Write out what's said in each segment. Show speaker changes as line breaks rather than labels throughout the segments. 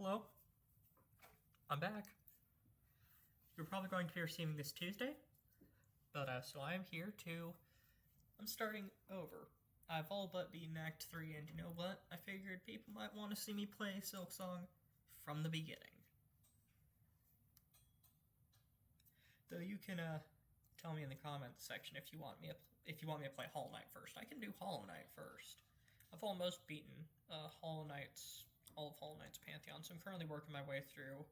Hello, I'm back. You're probably going to be receiving this Tuesday, but so I'm here to. I'm starting over. I've all but beaten Act 3, and you know what? I figured people might want to see me play Silksong from the beginning. Though you can tell me in the comments section if you want me to play Hollow Knight first. I can do Hollow Knight first. I've almost beaten all of Hollow Knight's Pantheon, so I'm currently working my way through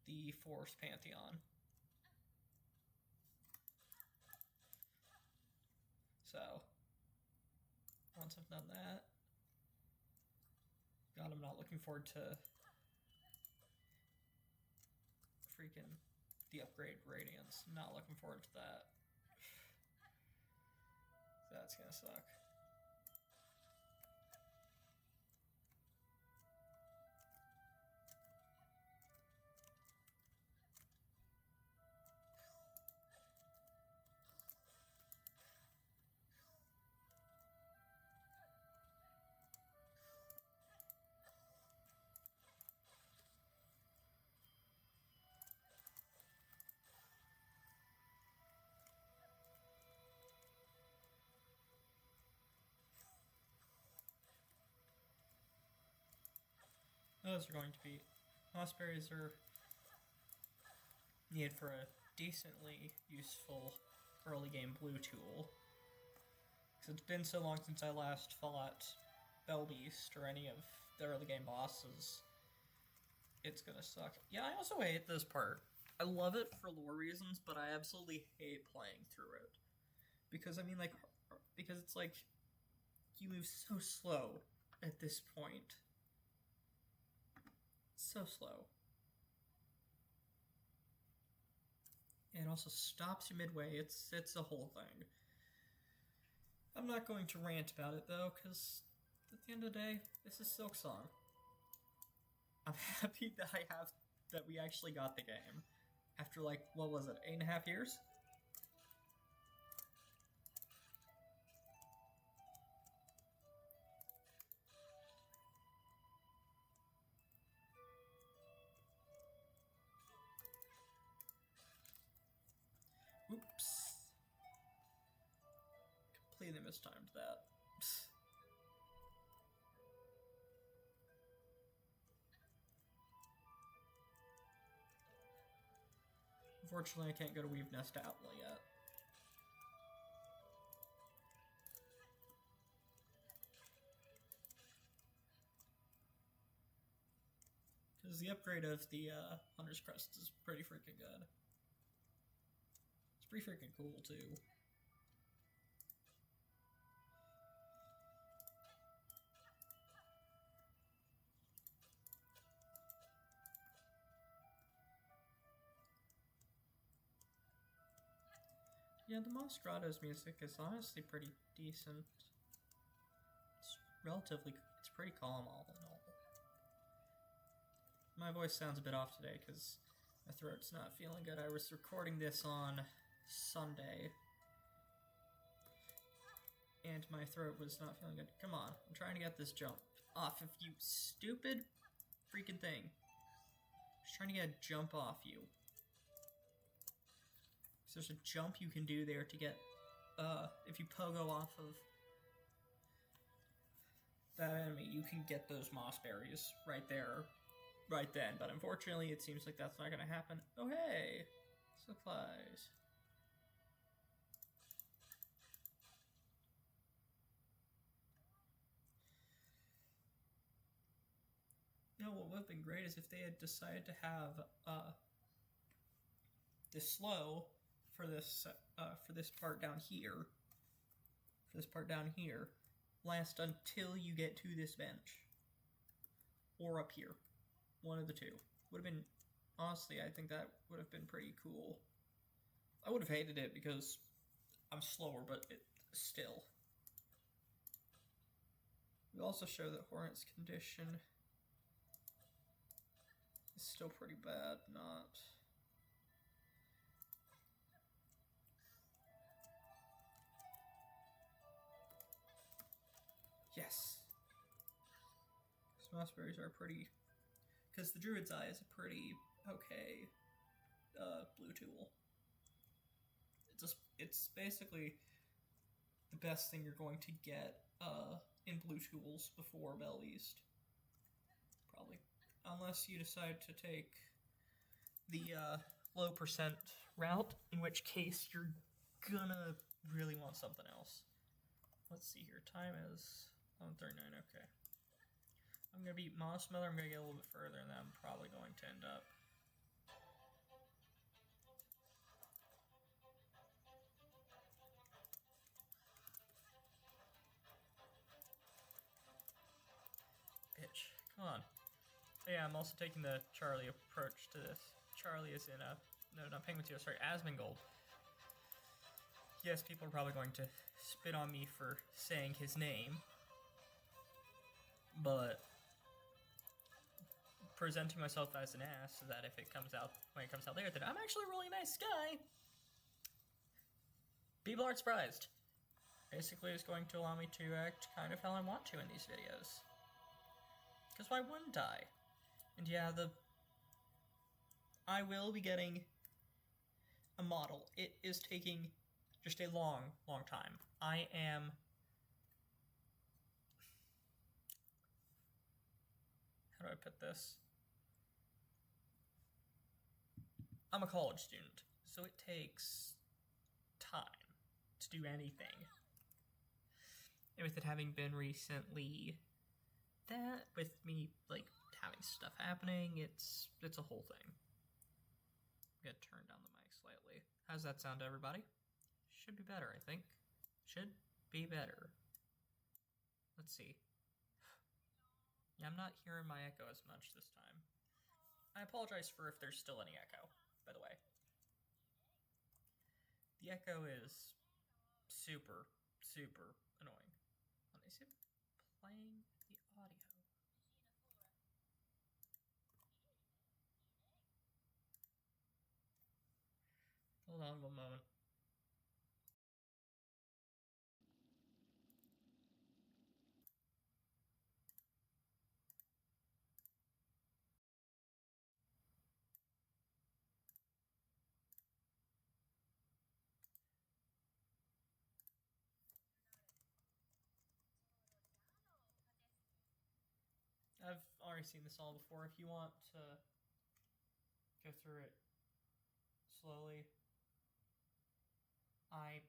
the Forest Pantheon. So, once I've done that, God, I'm not looking forward to freaking the upgrade Radiance. Not looking forward to that. That's gonna suck. Those are going to be... Mossberries are needed for a decently useful early game blue tool. Because it's been so long since I last fought Bellbeast or any of the early game bosses. It's gonna suck. Yeah, I also hate this part. I love it for lore reasons, but I absolutely hate playing through it. Because, because it's like, you move so slow at this point. So slow. And it also stops you midway. It's a whole thing. I'm not going to rant about it though, because at the end of the day, this is Silksong. I'm happy that we actually got the game. After what was it, 8.5 years? Oops. Completely mistimed that. Unfortunately, I can't go to Weave Nest Outlet yet. Because the upgrade of the Hunter's Crest is pretty freaking good. It's pretty freaking cool, too. Yeah, the Moss Grotto's music is honestly pretty decent. It's pretty calm all in all. My voice sounds a bit off today because my throat's not feeling good. I was recording this on Sunday, and my throat was not feeling good. Come on, I'm trying to get this jump off of you, stupid freaking thing. Just trying to get a jump off you. So there's a jump you can do there to get, if you pogo off of that enemy, you can get those moss berries right there, right then. But unfortunately, it seems like that's not going to happen. Oh, hey! Supplies. You know, what would have been great is if they had decided to have, this slow for this part down here. For this part down here. Last until you get to this bench. Or up here. One of the two. Would have been... Honestly, I think that would have been pretty cool. I would have hated it because I'm slower, but still. We also show that Hornet's condition is still pretty bad, not... Yes! Mossberries are pretty because the Druid's Eye is a pretty okay blue tool. It's basically the best thing you're going to get in blue tools before Bell Beast. Probably. Unless you decide to take the low percent route, in which case you're gonna really want something else. Let's see here. Time is 11:39. Okay. I'm gonna beat Moss Mother. I'm gonna get a little bit further, and then I'm probably going to end up. Bitch, come on. But yeah, I'm also taking the Charlie approach to this. Charlie is in a no, not Penguin 2. Sorry, Asmongold. Yes, people are probably going to spit on me for saying his name, but presenting myself as an ass so that if it comes out when it comes out later that I'm actually a really nice guy, people aren't surprised. Basically, it's going to allow me to act kind of how I want to in these videos. Because why wouldn't I? And yeah, I will be getting a model. It is taking just a long, long time. I am... How do I put this? I'm a college student, so it takes time to do anything. And with it having been recently that, with me, like, having stuff happening, it's a whole thing. I'm gonna turn down the mic slightly. How's that sound to everybody? Should be better, I think. Should be better. Let's see. Yeah, I'm not hearing my echo as much this time. I apologize for if there's still any echo, by the way. The echo is super, super annoying. Is it playing the audio? Hold on one moment. I've already seen this all before. If you want to go through it slowly, I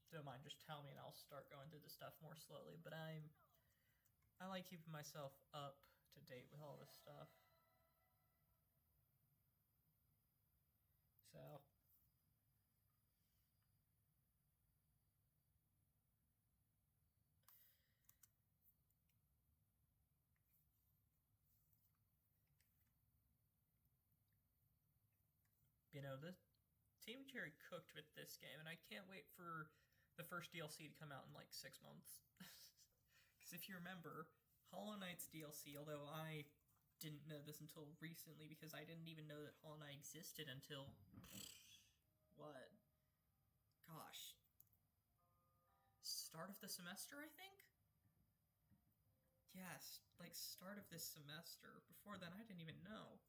don't mind. Just tell me and I'll start going through the stuff more slowly. But I like keeping myself up to date with all this stuff. So... You know, the Team Cherry cooked with this game, and I can't wait for the first DLC to come out in like 6 months. Because if you remember, Hollow Knight's DLC, although I didn't know this until recently because I didn't even know that Hollow Knight existed until... What? Gosh. Start of the semester, I think? Yes, like start of this semester. Before then, I didn't even know.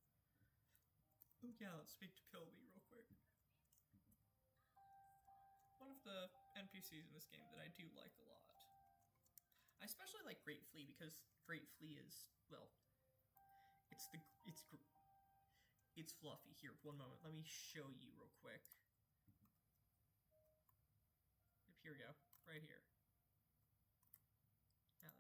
Oh yeah, let's speak to Pilby real quick. One of the NPCs in this game that I do like a lot. I especially like Great Flea because Great Flea is, well, it's fluffy. Here, one moment. Let me show you real quick. Yep, here we go. Right here. And then,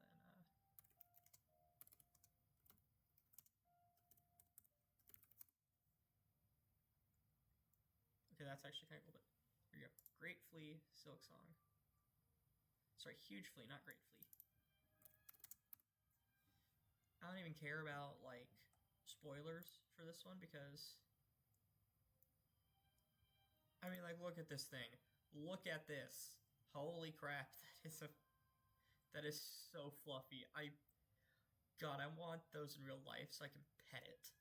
okay, that's actually kind of cool, but here we go. Great Flea, Silksong. Sorry, Huge Flea, not Great Flea. I don't even care about, like, spoilers for this one because... I mean, like, look at this thing. Look at this. Holy crap, that is so fluffy. God, I want those in real life so I can pet it.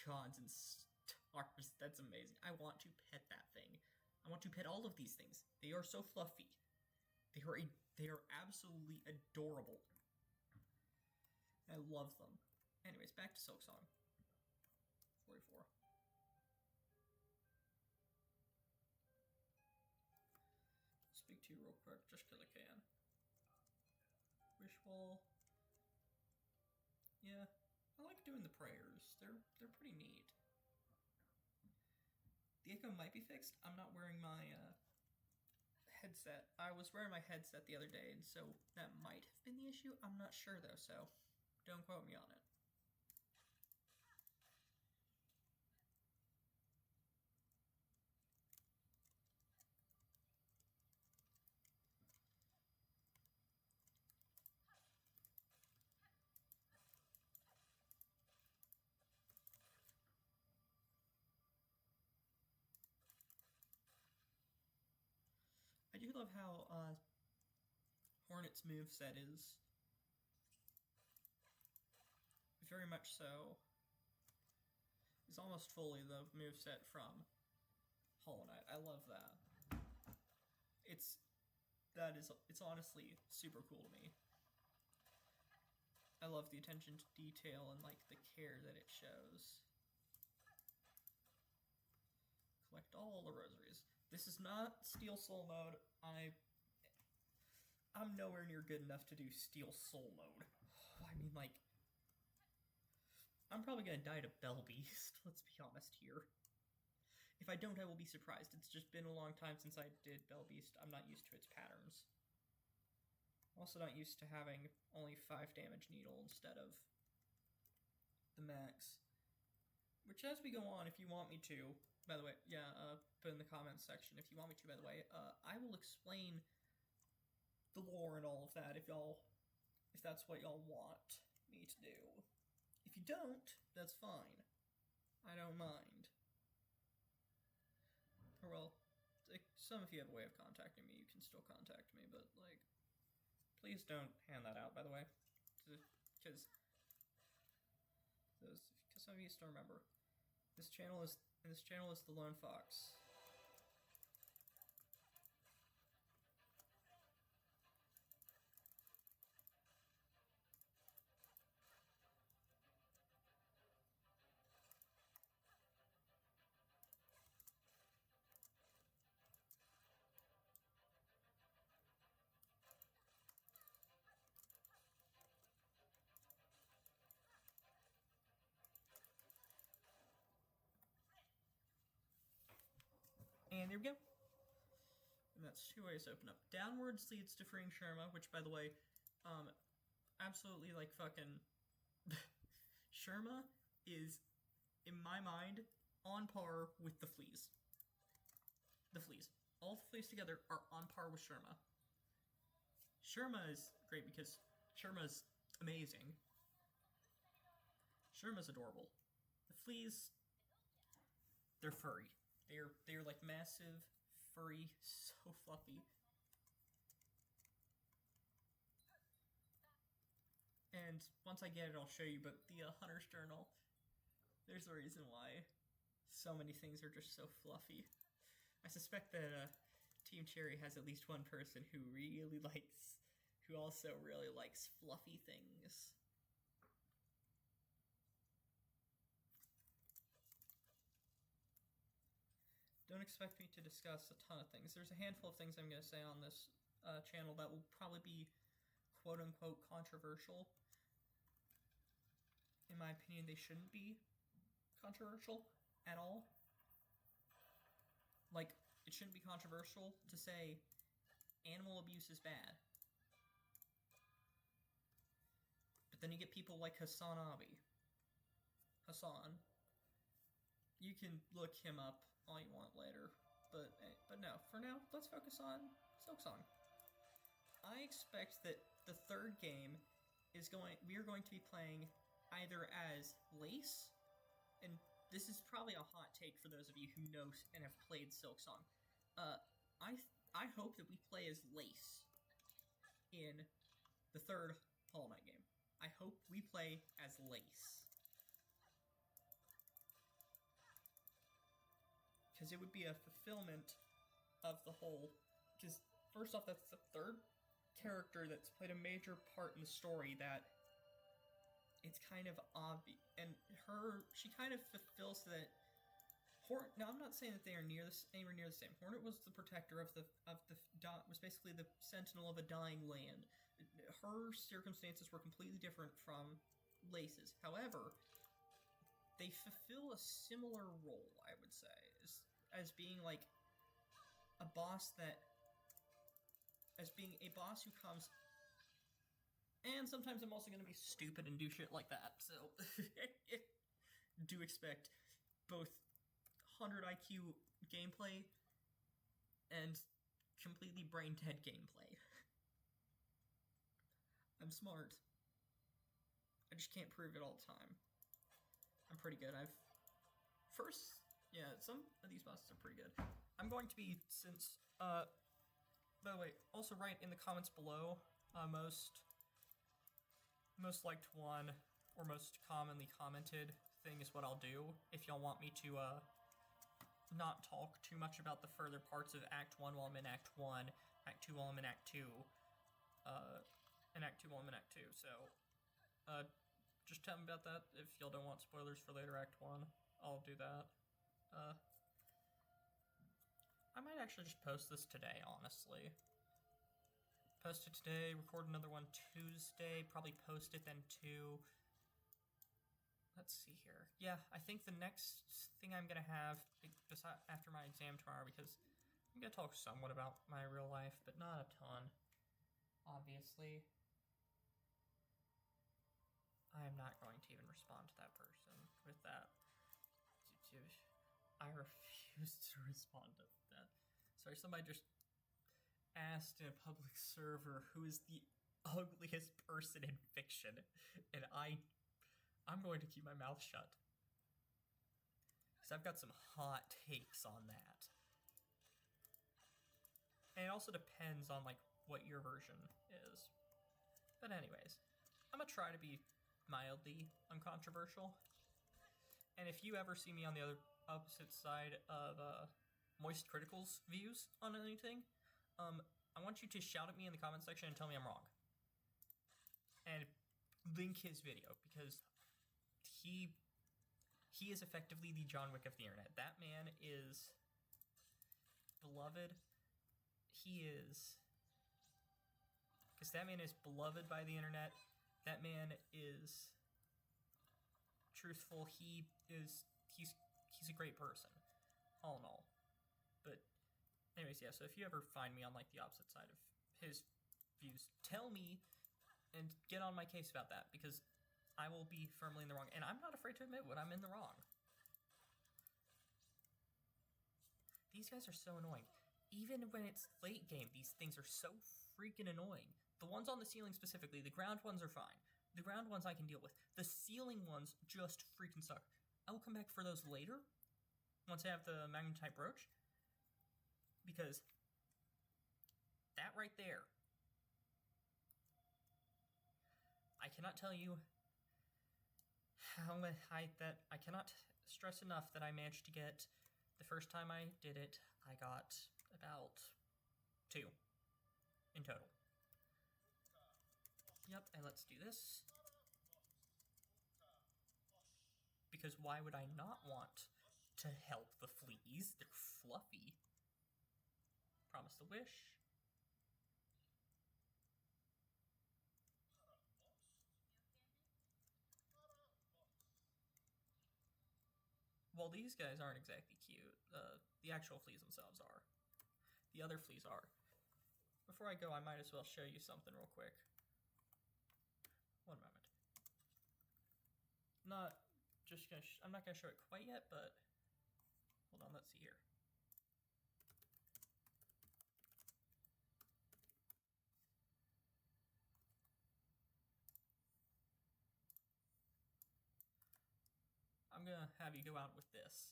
Gods and stars, that's amazing. I want to pet that thing. I want to pet all of these things. They are so fluffy. They are absolutely adorable. I love them. Anyways, back to Silksong. 44. Speak to you real quick, just because I can. Wishful. Yeah, I like doing the prayers. They're pretty neat. The echo might be fixed. I'm not wearing my headset. I was wearing my headset the other day, and so that might have been the issue. I'm not sure though, so don't quote me on it. I do love how Hornet's moveset is very much so. It's almost fully the moveset from Hollow Knight. I love that. It's honestly super cool to me. I love the attention to detail and like the care that it shows. Collect all the rosaries. This is not Steel Soul mode. I'm nowhere near good enough to do Steel Soul mode. I mean, like, I'm probably gonna die to Bell Beast. Let's be honest here. If I don't, I will be surprised. It's just been a long time since I did Bell Beast. I'm not used to its patterns. I'm also not used to having only 5 damage needle instead of the max. Which, as we go on, if you want me to, by the way, yeah, put in the comments section if you want me to, by the way, I will explain the lore and all of that if that's what y'all want me to do. If you don't, that's fine. I don't mind. Or well, like, some of you have a way of contacting me, you can still contact me, but like, please don't hand that out, by the way, because some of you still remember. This channel is the Lone Fox. And there we go. And that's 2 ways to open up. Downwards leads to freeing Sherma, which, by the way, absolutely, like, fucking... Sherma is, in my mind, on par with the fleas. The fleas. All the fleas together are on par with Sherma. Sherma is great because Sherma's amazing. Sherma's adorable. The fleas, they're furry. They're like massive, furry, so fluffy. And once I get it, I'll show you, but the Hunter's Journal, there's a reason why so many things are just so fluffy. I suspect that Team Cherry has at least one person who also really likes fluffy things. Don't expect me to discuss a ton of things. There's a handful of things I'm going to say on this channel that will probably be quote-unquote controversial. In my opinion, they shouldn't be controversial at all. Like, it shouldn't be controversial to say animal abuse is bad. But then you get people like Hassan Abi. Hassan. You can look him up all you want later. But no, for now, let's focus on Silksong. I expect that the third game we are going to be playing either as Lace, and this is probably a hot take for those of you who know and have played Silksong. I hope that we play as Lace in the third Hollow Knight game. I hope we play as Lace. Because it would be a fulfillment of the whole... Because, first off, that's the third character that's played a major part in the story that it's kind of obvious, and she kind of fulfills that. Now I'm not saying that they are anywhere near the same. Hornet was the protector was basically the sentinel of a dying land. Her circumstances were completely different from Lace's. However, they fulfill a similar role, I would say, as being like a boss who comes. And sometimes I'm also going to be stupid and do shit like that. So do expect both 100 IQ gameplay and completely brain dead gameplay. I'm smart. I just can't prove it all the time. I'm pretty good. Some of these bosses are pretty good. I'm going to be, by the way, also write in the comments below, most liked one, or most commonly commented thing is what I'll do, if y'all want me to, not talk too much about the further parts of Act 1 while I'm in Act 1, Act 2 while I'm in Act 2, and Act 2 while I'm in Act 2, so, just tell me about that if y'all don't want spoilers for later Act 1, I'll do that. I might actually just post this today, honestly. Post it today, record another one Tuesday, probably post it then too. Let's see here. Yeah, I think the next thing I'm going to have after my exam tomorrow, because I'm going to talk somewhat about my real life, but not a ton, obviously. I am not going to even respond to that person with that. I refuse to respond to that. Sorry, somebody just asked in a public server who is the ugliest person in fiction, and I'm going to keep my mouth shut. Because I've got some hot takes on that. And it also depends on, like, what your version is. But anyways, I'm going to try to be mildly uncontroversial. And if you ever see me on the opposite side of Moist Critical's views on anything, I want you to shout at me in the comment section and tell me I'm wrong. And link his video, because he is effectively the John Wick of the internet. That man is beloved. Because that man is beloved by the internet. That man is truthful. He's a great person, all in all. But anyways, yeah, so if you ever find me on, like, the opposite side of his views, tell me and get on my case about that, because I will be firmly in the wrong, and I'm not afraid to admit when I'm in the wrong. These guys are so annoying. Even when it's late game, these things are so freaking annoying. The ones on the ceiling specifically, the ground ones are fine. The ground ones I can deal with. The ceiling ones just freaking suck. I will come back for those later, once I have the magnetite brooch, because that right there, I cannot tell you I cannot stress enough that I managed to get, the first time I did it, I got about 2 in total. Yep, and let's do this. Because why would I not want to help the fleas? They're fluffy. Promise the wish. Well, these guys aren't exactly cute. The actual fleas themselves are. The other fleas are. Before I go, I might as well show you something real quick. One moment. I'm not gonna show it quite yet, but hold on, let's see here. I'm gonna have you go out with this.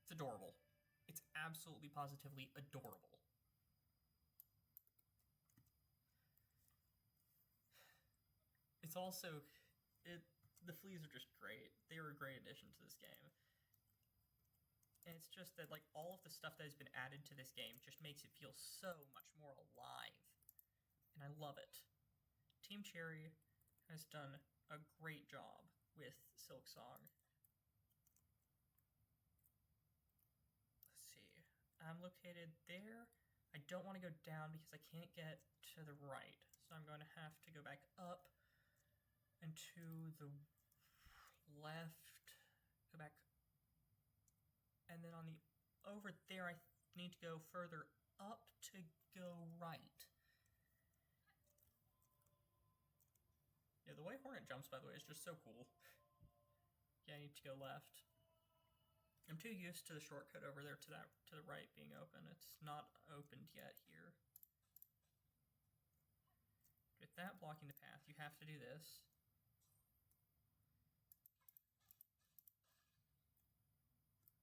It's adorable. It's absolutely positively adorable. It's also, the fleas are just great. They were a great addition to this game. And it's just that, like, all of the stuff that has been added to this game just makes it feel so much more alive. And I love it. Team Cherry has done a great job with Silksong. Let's see. I'm located there. I don't want to go down because I can't get to the right. So I'm going to have to go back up and to the left. Go back. And then on the over there, I need to go further up to go right. Yeah, the way Hornet jumps, by the way, is just so cool. Yeah, I need to go left. I'm too used to the shortcut over there to the right being open. It's not opened yet here. With that blocking the path, you have to do this.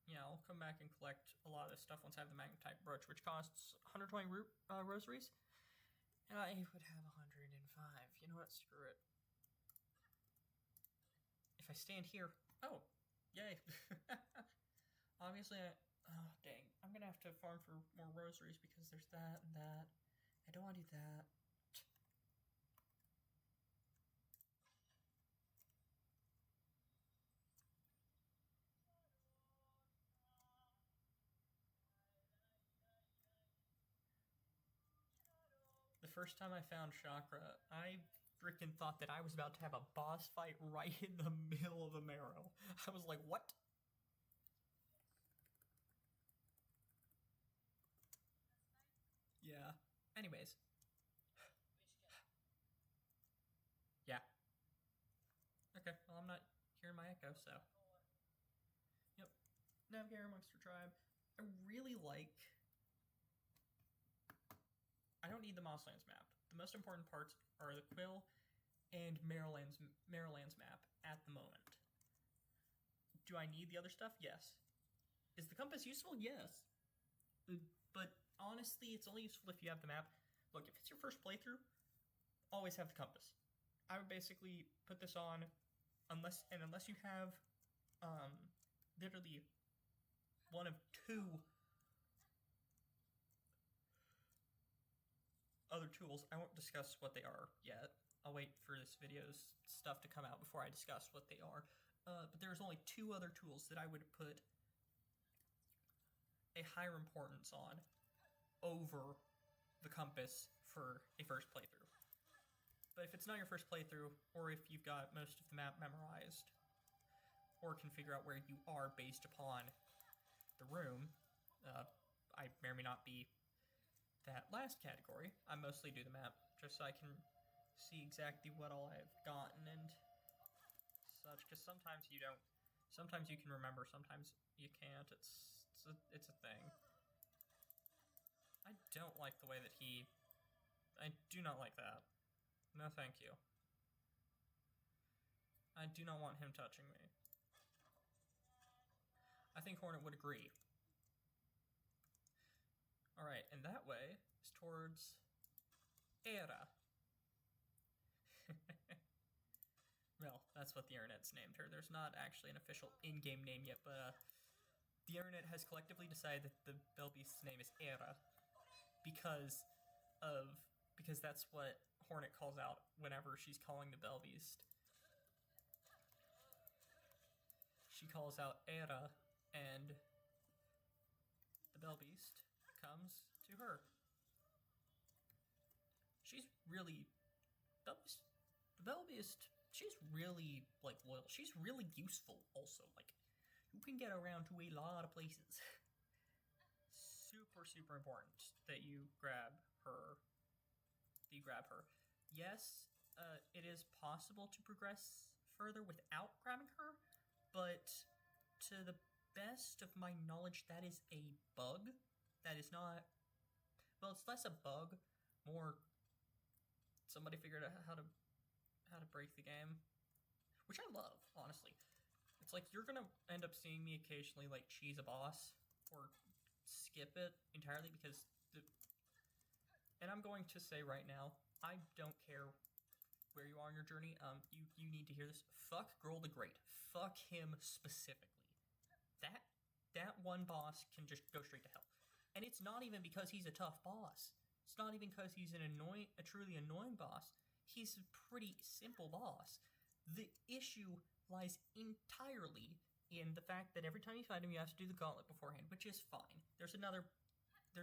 Yeah, I'll come back and collect a lot of this stuff once I have the magnetite brooch, which costs 120 rosaries. And I would have 105. You know what? Screw it. If I stand here... Oh! Yay! Obviously, oh, dang. I'm gonna have to farm for more rosaries because there's that and that. I don't want to do that. The first time I found Chakra, I freaking thought that I was about to have a boss fight right in the middle of the marrow. I was like, what? Yeah. Anyways. Yeah. Okay, well, I'm not hearing my echo, so. Yep. Navigator amongst your tribe. I really like... I don't need the Mosslands map. The most important parts are the Quill and Maryland's map at the moment. Do I need the other stuff? Yes. Is the compass useful? Yes. But honestly, it's only useful if you have the map. Look, if it's your first playthrough, always have the compass. I would basically put this on unless you have literally one of two other tools. I won't discuss what they are yet. I'll wait for this video's stuff to come out before I discuss what they are. But there's only two other tools that I would put a higher importance on over the compass for a first playthrough. But if it's not your first playthrough, or if you've got most of the map memorized, or can figure out where you are based upon the room, I may or may not be that last category. I mostly do the map just so I can see exactly what all I've gotten and such, because sometimes you don't, sometimes you can remember, sometimes you can't. It's a thing. I don't like the way that I do not like that. No thank you. I do not want him touching me. I think Hornet would agree. Alright, and that way is towards Era. Well, that's what the internet's named her. There's not actually an official in-game name yet, but the internet has collectively decided that the Bellbeast's name is Era because that's what Hornet calls out whenever she's calling the Bellbeast. She calls out Era, and the Bellbeast comes to her. She's really... the Bellbeast, she's really, like, loyal. She's really useful, also. Like, you can get around to a lot of places. Super, super important that you grab her. Yes, it is possible to progress further without grabbing her, but to the best of my knowledge, that is a bug. That is not... well, it's less a bug, more somebody figured out how to break the game, which I love, honestly. It's like you're gonna end up seeing me occasionally like cheese a boss or skip it entirely because and I'm going to say right now, I don't care where you are in your journey. You need to hear this. Fuck Girl the Great. Fuck him specifically. That that one boss can just go straight to hell. And it's not even because he's a tough boss. It's not even because he's a truly annoying boss. He's a pretty simple boss. The issue lies entirely in the fact that every time you fight him, you have to do the gauntlet beforehand, which is fine. There's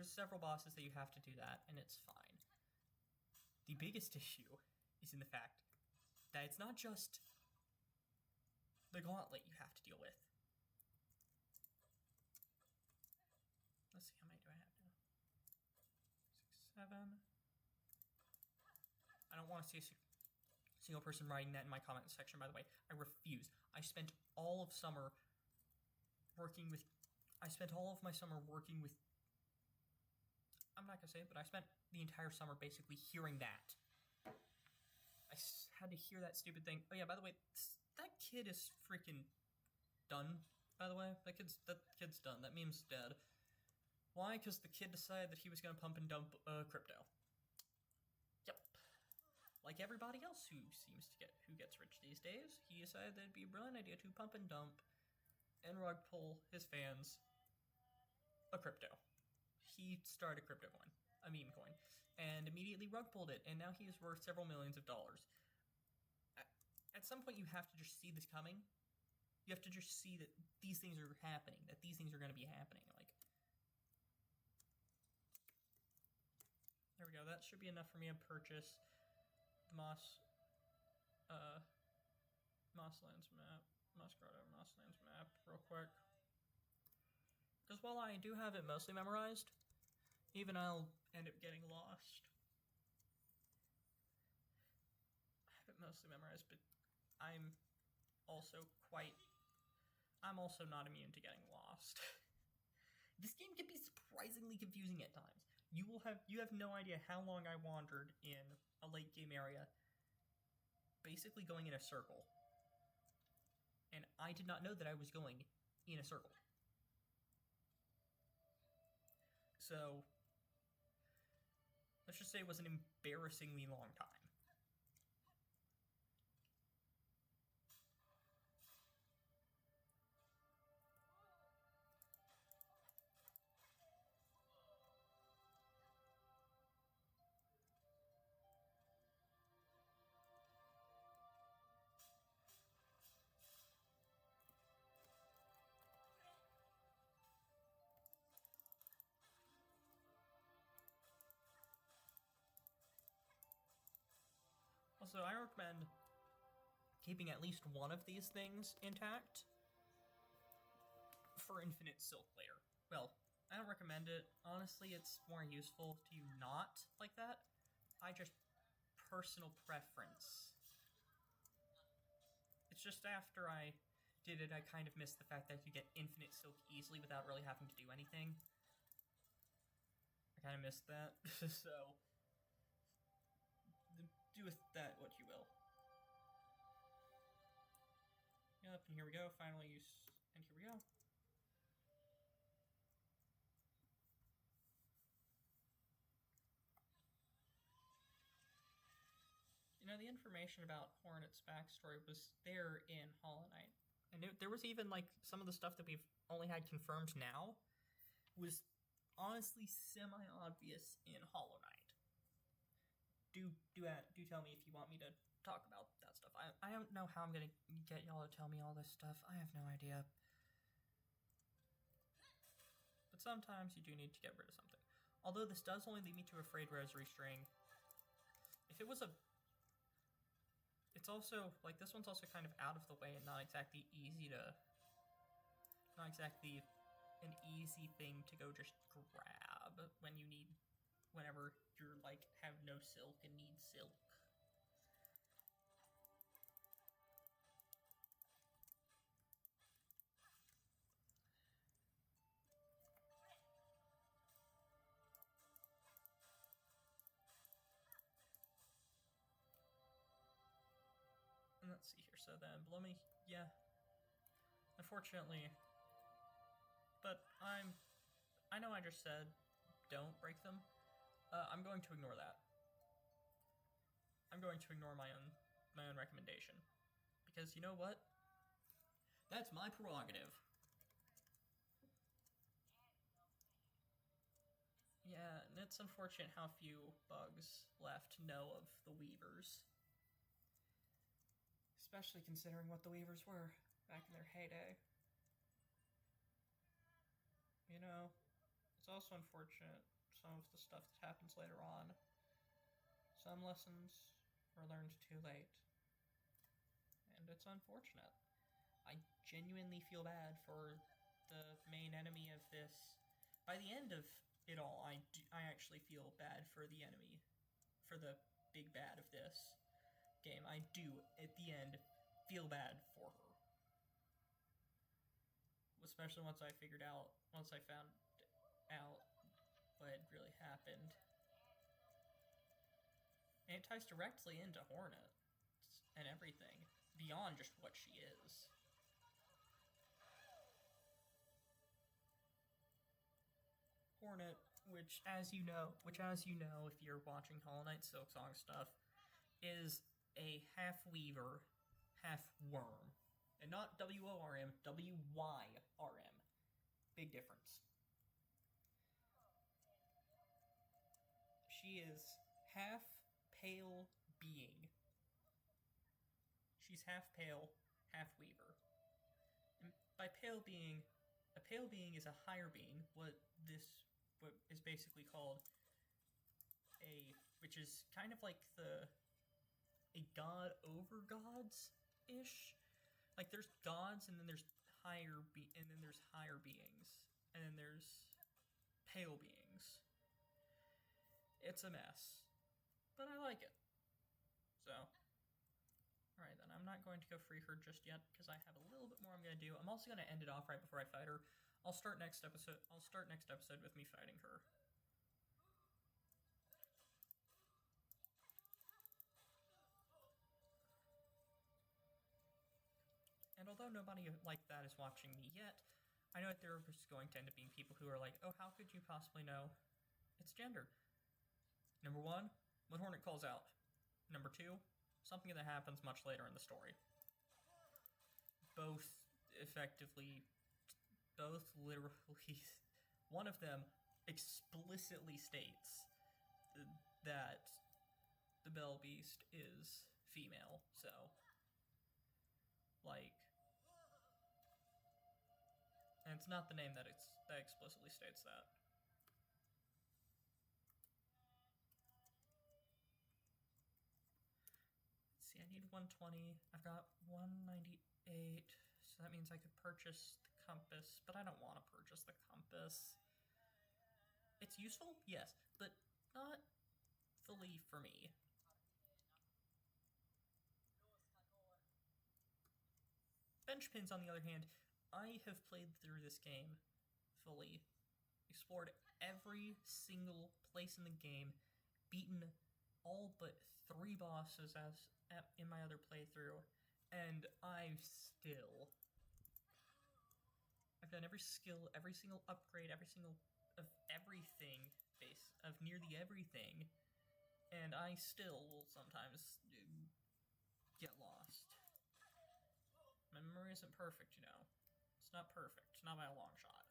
several bosses that you have to do that, and it's fine. The biggest issue is in the fact that it's not just the gauntlet you have to deal with. Let's see, how many do I have now? 6, 7. I don't want to see a single person writing that in my comment section, by the way. I refuse. I spent all of my summer working with... I'm not going to say it, but I spent the entire summer basically hearing that. I had to hear that stupid thing. Oh yeah, by the way, that kid is freaking done, by the way. That kid's done. That meme's dead. Why? Because the kid decided that he was going to pump and dump crypto. Yep. Like everybody else who gets rich these days, he decided that it'd be a brilliant idea to pump and dump and rug pull his fans a crypto. He started a crypto coin, a meme coin, and immediately rug pulled it, and now he is worth several millions of dollars. At some point, you have to just see this coming. You have to just see that these things are happening, that these things are going to be happening. Like, there we go. That should be enough for me to purchase the Moss Lands map, Moss Grotto, Moss Lands map, real quick. Because while I do have it mostly memorized, even I'll end up getting lost. I have it mostly memorized, but I'm also not immune to getting lost. This game can be surprisingly confusing at times. You have no idea how long I wandered in a late game area, basically going in a circle. And I did not know that I was going in a circle. So, let's just say it was an embarrassingly long time. Also, I recommend keeping at least one of these things intact for Infinite Silk later. Well, I don't recommend it. Honestly, it's more useful to not like that. Personal preference. It's just after I did it, I kind of missed the fact that you get Infinite Silk easily without really having to do anything. I kind of missed that, so do with that what you will. Yep, and here we go, final use, and here we go. You know, the information about Hornet's backstory was there in Hollow Knight. And there was even, like, some of the stuff that we've only had confirmed now was honestly semi-obvious in Hollow Knight. Do tell me if you want me to talk about that stuff. I don't know how I'm gonna get y'all to tell me all this stuff. I have no idea. But sometimes you do need to get rid of something. Although this does only lead me to a Frayed Rosary String. If it was a... It's also, like, this one's also kind of out of the way and not exactly easy to... Not exactly an easy thing to go just grab when you need... Whenever you're, like, have no silk and need silk. And let's see here, so then below me, yeah. Unfortunately, but I know I just said don't break them. I'm going to ignore that. I'm going to ignore my own recommendation. Because you know what? That's my prerogative. it's unfortunate how few bugs left know of the Weavers. Especially considering what the Weavers were back in their heyday. You know, it's also unfortunate some of the stuff that happens later on. Some lessons were learned too late. And it's unfortunate. I genuinely feel bad for the main enemy of this. By the end of it all, I actually feel bad for the enemy. For the big bad of this game. I do, at the end, feel bad for her. Especially once I found out what had really happened. And it ties directly into Hornet and everything, beyond just what she is. Hornet, which as you know, if you're watching Hollow Knight Silksong stuff, is a half weaver, half worm. And not W-O-R-M, W-Y-R-M. Big difference. She is half pale being. She's half pale, half weaver. And by pale being, a pale being is a higher being, what is basically called which is kind of like a god over gods-ish. Like there's gods, and then there's higher beings, and then there's pale beings. It's a mess, but I like it. So, alright then, I'm not going to go free her just yet, because I have a little bit more I'm going to do. I'm also going to end it off right before I fight her. I'll start next episode with me fighting her. And although nobody like that is watching me yet, I know that there is going to end up being people who are like, oh, how could you possibly know its gender? Number one, when Hornet calls out. Number two, something that happens much later in the story. Both literally, one of them explicitly states that the Bell Beast is female, so, like, and it's not the name that explicitly states that. Let's see, I need 120. I've got 198, so that means I could purchase the compass, but I don't want to purchase the compass. It's useful, yes, but not fully for me. Bench pins, on the other hand, I have played through this game fully, explored every single place in the game, beaten all but 3 bosses in my other playthrough, and I've done every skill, every single upgrade, every single of everything, of nearly everything, and I still will sometimes get lost. My memory isn't perfect, you know. It's not perfect, not by a long shot.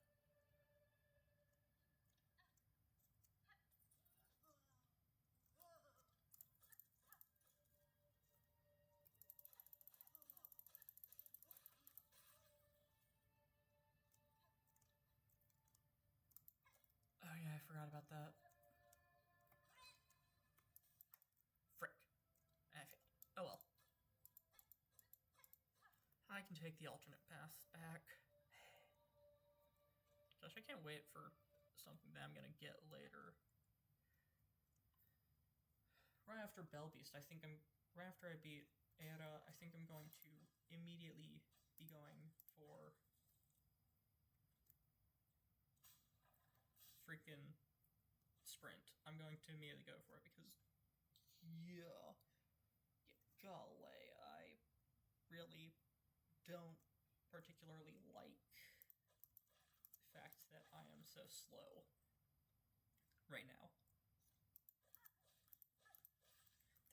Oh yeah, I forgot about that. Frick. I failed. Oh well. I can take the alternate path back. Gosh, I can't wait for something that I'm gonna get later. Right after Bell Beast, right after I beat Era, I think I'm going to immediately be going for freaking Sprint. I'm going to immediately go for it because, yeah, golly, I really don't particularly like the fact that I am so slow right now.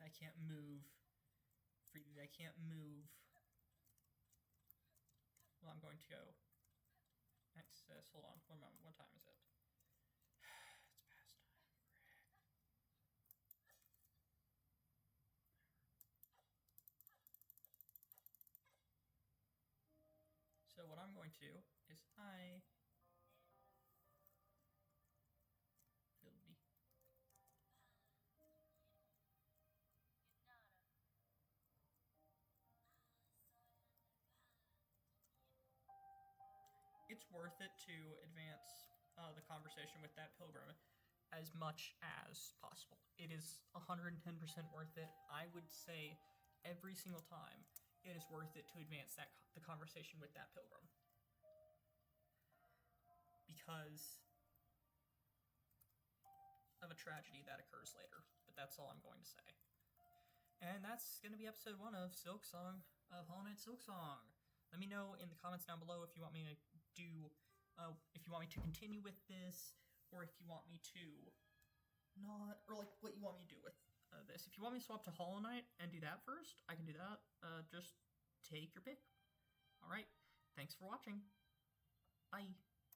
That I can't move freely, I can't move. Well, I'm going to go access, hold on, one moment, what time is it? It's past time, I'm going to do is Bilby. It's worth it to advance the conversation with that pilgrim as much as possible. It is 110% worth it. I would say every single time it is worth it to advance the conversation with that pilgrim. Because of a tragedy that occurs later. But that's all I'm going to say. And that's going to be episode 1 of Silksong, of Hollow Knight Silksong. Let me know in the comments down below if you want me to do, if you want me to continue with this, or if you want me to not, or like what you want me to do with this. If you want me to swap to Hollow Knight and do that first, I can do that. Just take your pick. Alright, thanks for watching. Bye.